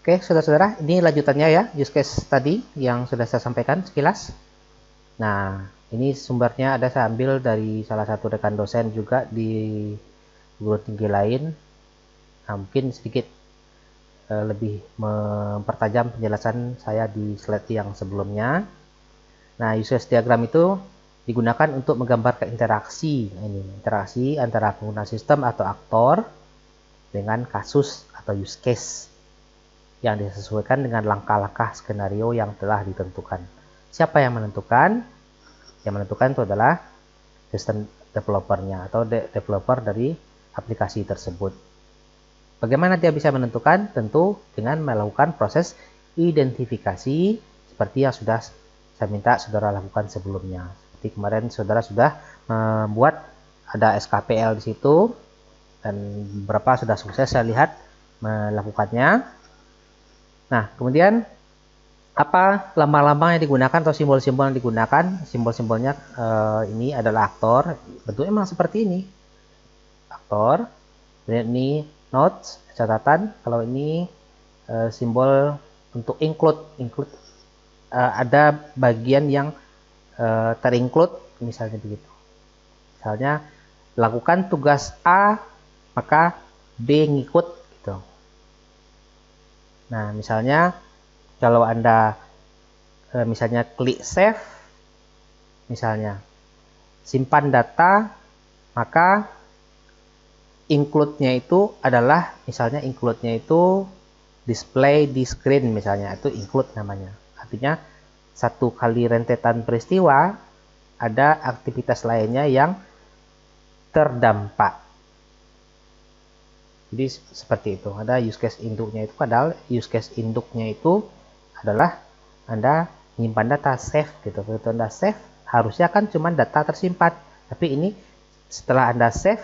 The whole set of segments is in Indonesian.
Oke, saudara-saudara, ini lanjutannya ya, use case tadi yang sudah saya sampaikan sekilas. Nah, ini sumbernya ada saya ambil dari salah satu rekan dosen juga di perguruan tinggi lain. Nah, mungkin sedikit lebih mempertajam penjelasan saya di slide yang sebelumnya. Nah, use case diagram itu digunakan untuk menggambarkan interaksi. Nah, ini interaksi antara pengguna sistem atau aktor dengan kasus atau use case yang disesuaikan dengan langkah-langkah skenario yang telah ditentukan. Siapa yang menentukan? Yang menentukan itu adalah sistem developernya atau developer dari aplikasi tersebut. Bagaimana dia bisa menentukan? Tentu dengan melakukan proses identifikasi seperti yang sudah saya minta saudara lakukan sebelumnya. Seperti kemarin saudara sudah membuat ada SKPL di situ dan beberapa sudah sukses saya lihat melakukannya. Nah, kemudian apa lambang-lambang yang digunakan atau simbol-simbol yang digunakan? Simbol-simbolnya ini adalah aktor. Bentuknya memang seperti ini. Aktor. Kemudian ini notes, catatan. Kalau ini simbol untuk include. Ada bagian yang terinclude, misalnya begitu. Misalnya, lakukan tugas A, maka B ngikut. Nah, misalnya kalau Anda misalnya klik save, misalnya simpan data, maka include-nya itu adalah misalnya include-nya itu display di screen misalnya, itu include namanya. Artinya satu kali rentetan peristiwa ada aktivitas lainnya yang terdampak. Jadi seperti itu. Ada use case induknya itu, padahal use case induknya itu adalah Anda menyimpan data save gitu. Begitu Anda save, harusnya kan cuma data tersimpan. Tapi ini setelah Anda save,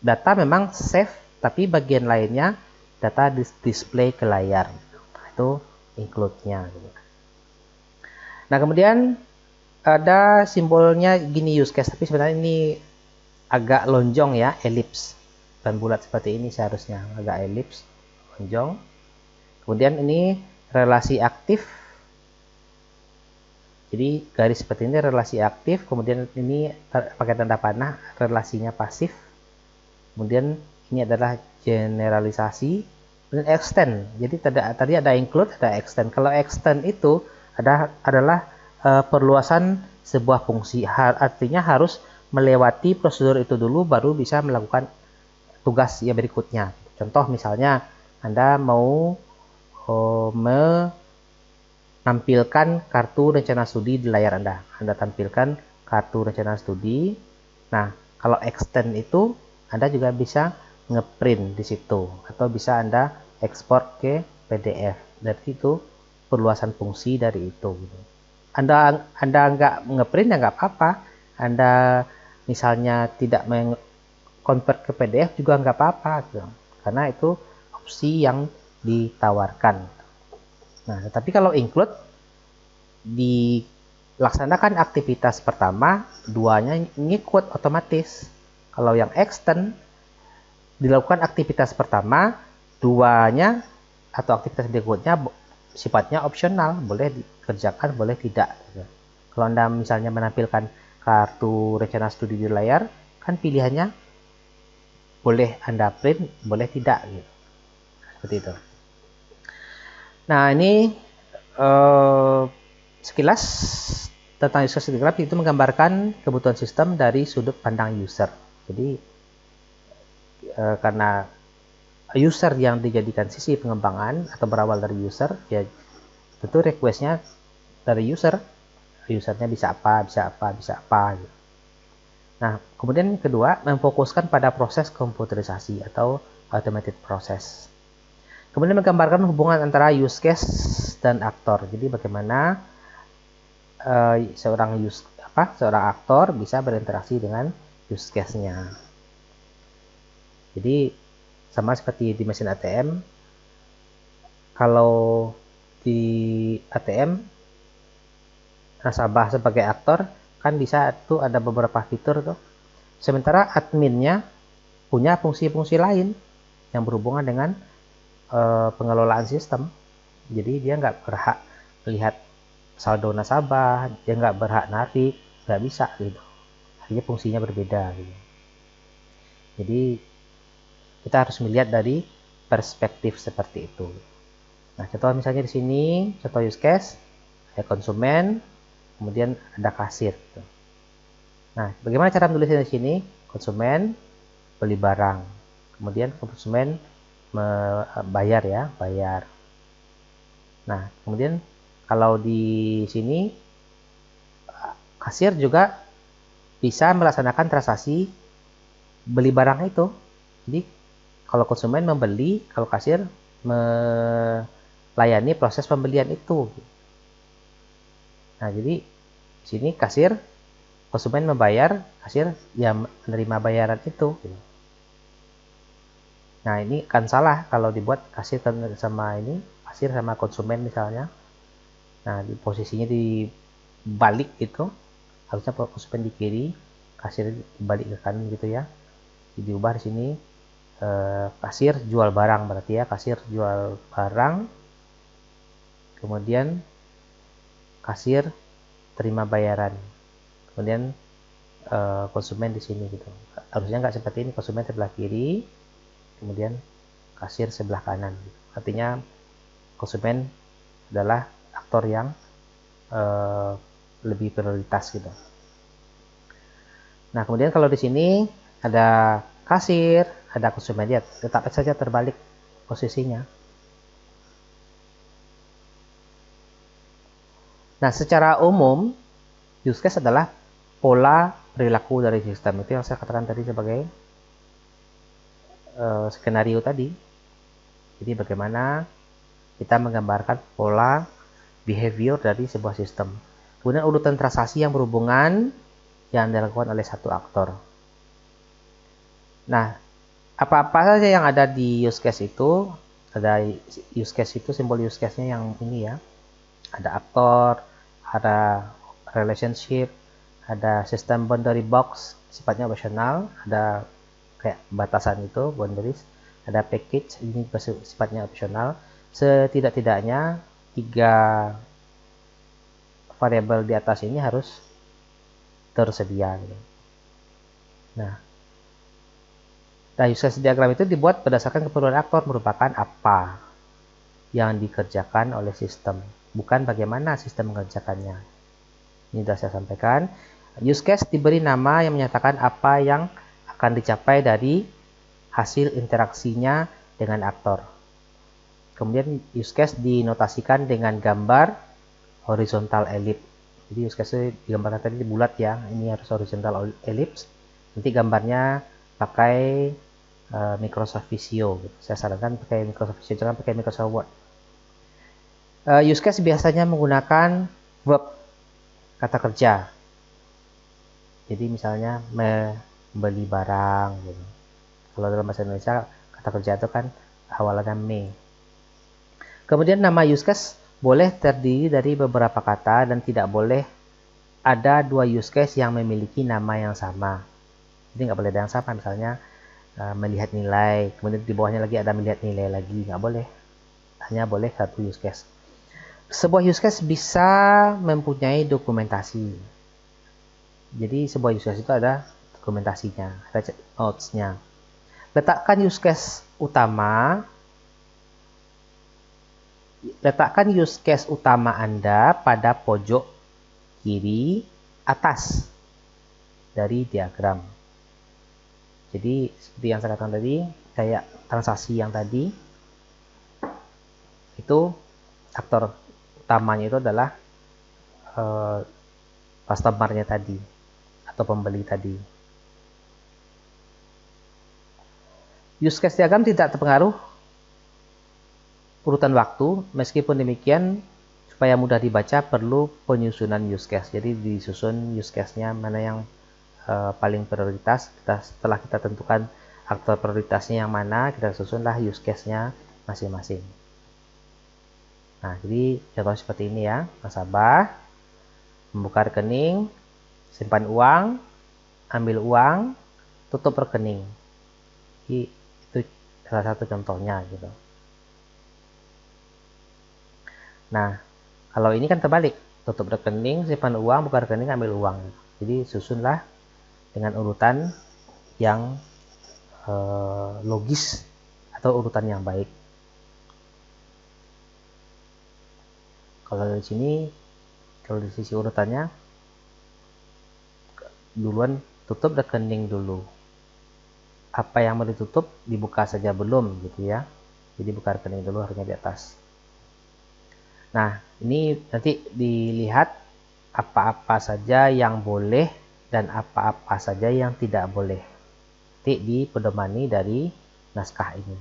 data memang save, tapi bagian lainnya data display ke layar. Itu include-nya. Nah, kemudian ada simbolnya gini use case, tapi sebenarnya ini agak lonjong ya, ellipse. Dan bulat seperti ini seharusnya, agak elips, lonjong. Kemudian ini relasi aktif. Jadi garis seperti ini relasi aktif, kemudian ini pakai tanda panah, relasinya pasif. Kemudian ini adalah generalisasi dan extend. Jadi tadi ada include, ada extend. Kalau extend itu adalah perluasan sebuah fungsi, artinya harus melewati prosedur itu dulu baru bisa melakukan tugas yang berikutnya. Contoh misalnya Anda mau menampilkan kartu rencana studi di layar Anda. Anda tampilkan kartu rencana studi. Nah, kalau extend itu Anda juga bisa ngeprint di situ atau bisa Anda ekspor ke PDF. Dari itu perluasan fungsi dari itu. Anda nggak ngeprint ya nggak apa-apa. Anda misalnya tidak convert ke PDF juga nggak apa-apa gitu. Karena itu opsi yang ditawarkan. Nah, tapi kalau include dilaksanakan aktivitas pertama, duanya ngikut otomatis. Kalau yang extend dilakukan aktivitas pertama, duanya atau aktivitas berikutnya sifatnya opsional, boleh dikerjakan, boleh tidak. Gitu. Kalau Anda misalnya menampilkan kartu rencana studi di layar, kan pilihannya boleh Anda print, boleh tidak gitu. Seperti itu. Nah, ini sekilas tentang user diagram itu menggambarkan kebutuhan sistem dari sudut pandang user. Jadi karena user yang dijadikan sisi pengembangan atau berawal dari user, ya tentu requestnya dari user. Usernya bisa apa, bisa apa, bisa apa gitu. Nah, kemudian kedua, memfokuskan pada proses komputerisasi atau automated process. Kemudian menggambarkan hubungan antara use case dan aktor. Jadi bagaimana seorang aktor bisa berinteraksi dengan use case-nya. Jadi sama seperti di mesin ATM. Kalau di ATM nasabah sebagai aktor kan bisa tuh ada beberapa fitur tuh. Sementara adminnya punya fungsi-fungsi lain yang berhubungan dengan pengelolaan sistem. Jadi dia nggak berhak melihat saldo nasabah, dia nggak berhak narik, nggak bisa gitu. Hanya fungsinya berbeda gitu. Jadi kita harus melihat dari perspektif seperti itu. Nah, contoh misalnya di sini, contoh use case, ada konsumen, kemudian ada kasir. Gitu. Nah, bagaimana cara menulisnya di sini? Konsumen beli barang, kemudian konsumen bayar ya, bayar. Nah, kemudian kalau di sini kasir juga bisa melaksanakan transaksi beli barang itu. Jadi kalau konsumen membeli, kalau kasir melayani proses pembelian itu. Nah, jadi di sini kasir, konsumen membayar, kasir yang menerima bayaran itu. Nah, ini kan salah kalau dibuat kasir sama ini, kasir sama konsumen misalnya. Nah, di posisinya dibalik itu, harusnya konsumen di kiri, kasir balik ke kanan gitu ya. Diubah di sini kasir jual barang, berarti ya kasir jual barang, kemudian kasir terima bayaran, kemudian konsumen di sini gitu. Harusnya nggak seperti ini, konsumen sebelah kiri, kemudian kasir sebelah kanan. Artinya konsumen adalah aktor yang lebih prioritas gitu. Nah, kemudian kalau di sini ada kasir, ada konsumen, lihat tetap saja terbalik posisinya. Nah, secara umum use case adalah pola perilaku dari sistem. Itu yang saya katakan tadi sebagai skenario tadi. Jadi bagaimana kita menggambarkan pola behavior dari sebuah sistem. Kemudian urutan transaksi yang berhubungan yang dilakukan oleh satu aktor. Nah, apa-apa saja yang ada di use case itu, ada use case itu, simbol use case-nya yang ini ya. Ada aktor, ada relationship, ada sistem boundary box, sifatnya opsional, ada kayak batasan itu, boundaries, ada package, ini sifatnya opsional. Setidak-tidaknya 3 variabel di atas ini harus tersedia. Nah, use case diagram itu dibuat berdasarkan keperluan aktor, merupakan apa yang dikerjakan oleh sistem, bukan bagaimana sistem mengerjakannya. Ini sudah saya sampaikan. Use case diberi nama yang menyatakan apa yang akan dicapai dari hasil interaksinya dengan aktor. Kemudian use case dinotasikan dengan gambar horizontal ellipse. Jadi use case digambarkan tadi bulat ya, ini harus horizontal ellipse. Nanti gambarnya pakai Microsoft Visio. Saya sarankan pakai Microsoft Visio, jangan pakai Microsoft Word. Use case biasanya menggunakan verb, kata kerja. Jadi misalnya membeli barang gitu. Kalau dalam bahasa Indonesia kata kerja itu kan awalannya me. Kemudian nama use case boleh terdiri dari beberapa kata dan tidak boleh ada 2 use case yang memiliki nama yang sama. Jadi nggak boleh ada yang sama, misalnya melihat nilai, kemudian di bawahnya lagi ada melihat nilai lagi, nggak boleh. Hanya boleh 1 use case. Sebuah use case bisa mempunyai dokumentasi. Jadi sebuah use case itu ada dokumentasinya, ada notes-nya. Letakkan use case utama Anda pada pojok kiri atas dari diagram. Jadi seperti yang saya katakan tadi, kayak transaksi yang tadi, itu aktor utamanya itu adalah customer-nya tadi atau pembeli tadi. Use case diagram tidak terpengaruh urutan waktu, meskipun demikian supaya mudah dibaca perlu penyusunan use case. Jadi disusun use case-nya mana yang paling prioritas. Setelah kita tentukan aktor prioritasnya yang mana, kita susunlah use case-nya masing-masing. Nah, jadi contoh seperti ini ya, nasabah membuka rekening, simpan uang, ambil uang, tutup rekening. Jadi itu salah satu contohnya gitu. Nah, kalau ini kan terbalik, tutup rekening, simpan uang, buka rekening, ambil uang. Jadi susunlah dengan urutan yang logis atau urutan yang baik. Kalau dari sini, kalau di sisi urutannya, duluan tutup rekening dulu. Apa yang mau ditutup dibuka saja belum gitu ya. Jadi buka rekening dulu, harusnya di atas. Nah, ini nanti dilihat apa-apa saja yang boleh dan apa-apa saja yang tidak boleh. Nanti dipedomani dari naskah ini.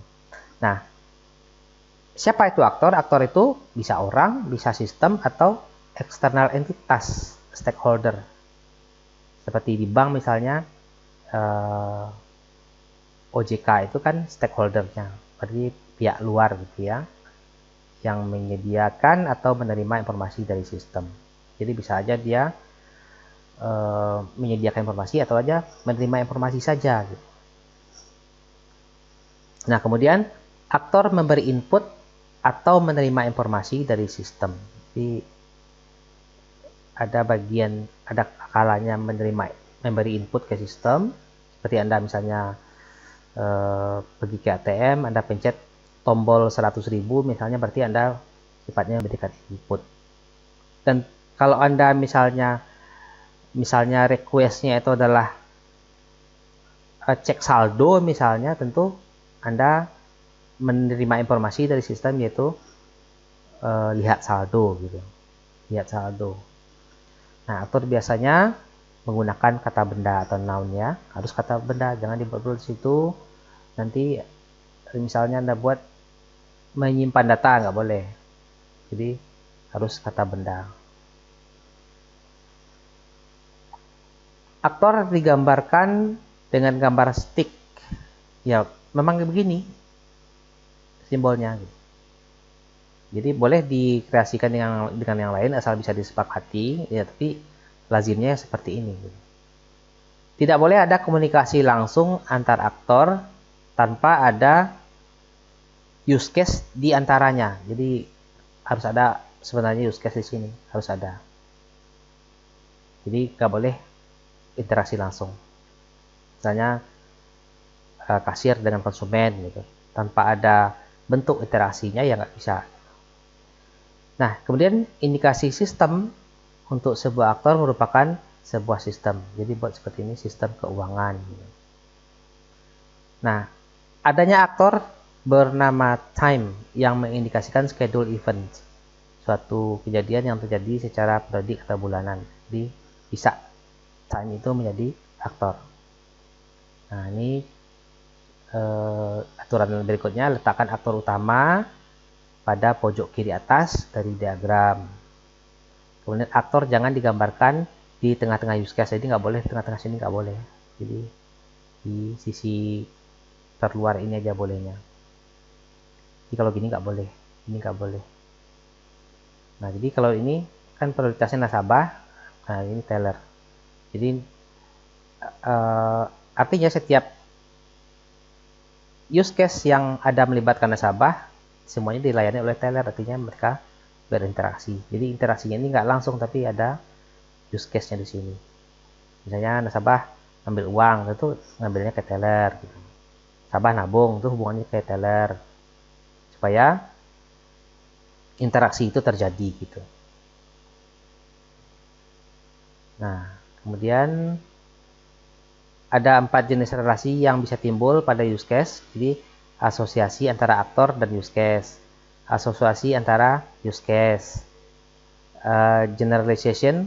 Nah, siapa itu aktor? Aktor itu bisa orang, bisa sistem, atau eksternal entitas, stakeholder. Seperti di bank misalnya, OJK itu kan stakeholdernya, berarti pihak luar gitu ya, yang menyediakan atau menerima informasi dari sistem. Jadi bisa aja dia menyediakan informasi atau aja menerima informasi saja. Gitu. Nah, kemudian aktor memberi input atau menerima informasi dari sistem. Jadi ada kalanya memberi input ke sistem, seperti Anda misalnya pergi ke ATM, Anda pencet tombol 100.000 misalnya, berarti Anda sifatnya memberikan input. Dan kalau Anda misalnya requestnya itu adalah cek saldo misalnya, tentu Anda menerima informasi dari sistem, yaitu lihat saldo gitu. Lihat saldo. Nah, aktor biasanya menggunakan kata benda atau noun ya. Harus kata benda, jangan dibuat dulu di situ. Nanti misalnya Anda buat menyimpan data, nggak boleh. Jadi harus kata benda. Aktor digambarkan dengan gambar stick. Ya, memang begini simbolnya. Jadi boleh dikreasikan dengan yang lain asal bisa disepakati, ya, tapi lazimnya seperti ini. Tidak boleh ada komunikasi langsung antar aktor tanpa ada use case di antaranya. Jadi harus ada sebenarnya use case di sini, harus ada. Jadi nggak boleh interaksi langsung. Misalnya kasir dengan konsumen gitu, tanpa ada bentuk interaksinya ya nggak bisa. Nah, kemudian indikasi sistem untuk sebuah aktor merupakan sebuah sistem. Jadi buat seperti ini, sistem keuangan. Nah, adanya aktor bernama time yang mengindikasikan schedule event, suatu kejadian yang terjadi secara periodik atau bulanan. Jadi bisa time itu menjadi aktor. Nah, ini aturan berikutnya, letakkan aktor utama pada pojok kiri atas dari diagram. Kemudian aktor jangan digambarkan di tengah-tengah use case. Jadi nggak boleh tengah-tengah sini, nggak boleh. Jadi di sisi terluar ini aja bolehnya. Jadi kalau gini nggak boleh, ini nggak boleh. Nah, jadi kalau ini kan prioritasnya nasabah, nah ini teller. Jadi artinya setiap use case yang ada melibatkan nasabah, semuanya dilayani oleh teller, artinya mereka berinteraksi. Jadi interaksinya ini nggak langsung, tapi ada use case-nya di sini. Misalnya nasabah ngambil uang, itu ngambilnya ke teller. Gitu. Nasabah nabung, itu hubungannya ke teller. Supaya interaksi itu terjadi gitu. Nah, kemudian ada 4 jenis relasi yang bisa timbul pada use case. Jadi asosiasi antara aktor dan use case, asosiasi antara use case, generalization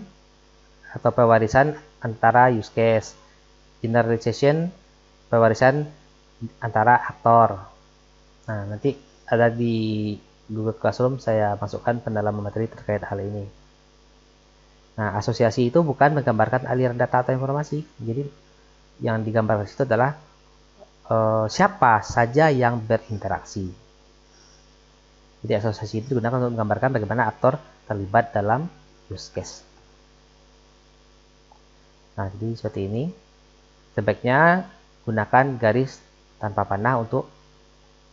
atau pewarisan antara use case, generalization pewarisan antara aktor. Nah, nanti ada di Google Classroom saya masukkan pendalaman materi terkait hal ini. Nah, asosiasi itu bukan menggambarkan aliran data atau informasi. Jadi yang digambarkan itu adalah siapa saja yang berinteraksi. Jadi asosiasi itu digunakan untuk menggambarkan bagaimana aktor terlibat dalam use case. Nah, jadi seperti ini. Sebaiknya gunakan garis tanpa panah untuk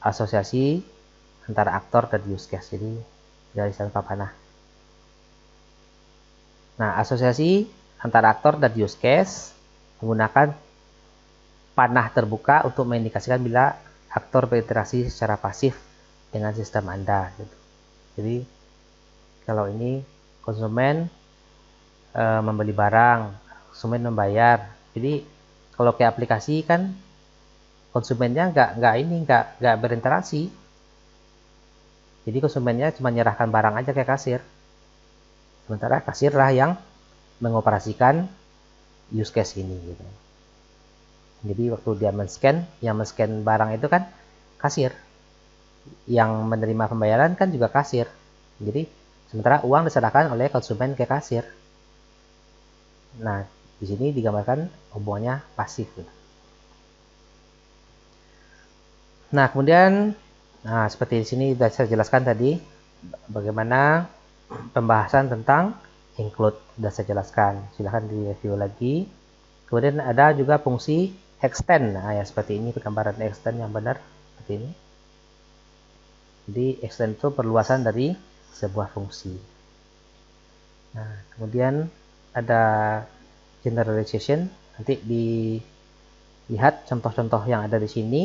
asosiasi antara aktor dan use case. Jadi garis tanpa panah. Nah, asosiasi antara aktor dan use case menggunakan panah terbuka untuk mengindikasikan bila aktor berinteraksi secara pasif dengan sistem Anda. Gitu. Jadi, kalau ini konsumen membeli barang, konsumen membayar. Jadi, kalau kayak aplikasi kan konsumennya nggak berinteraksi. Jadi konsumennya cuma menyerahkan barang aja ke kasir. Sementara kasir lah yang mengoperasikan use case ini gitu. Jadi waktu dia yang men-scan barang itu kan kasir. Yang menerima pembayaran kan juga kasir. Jadi sementara uang diserahkan oleh konsumen ke kasir. Nah, di sini digambarkan hubungannya pasif gitu. Nah, kemudian seperti di sini sudah saya jelaskan tadi bagaimana pembahasan tentang include sudah saya jelaskan. Silahkan di review lagi. Kemudian ada juga fungsi extend. Nah, ya seperti ini gambaran extend yang benar seperti ini. Jadi extend itu perluasan dari sebuah fungsi. Nah, kemudian ada generalization. Nanti dilihat contoh-contoh yang ada di sini.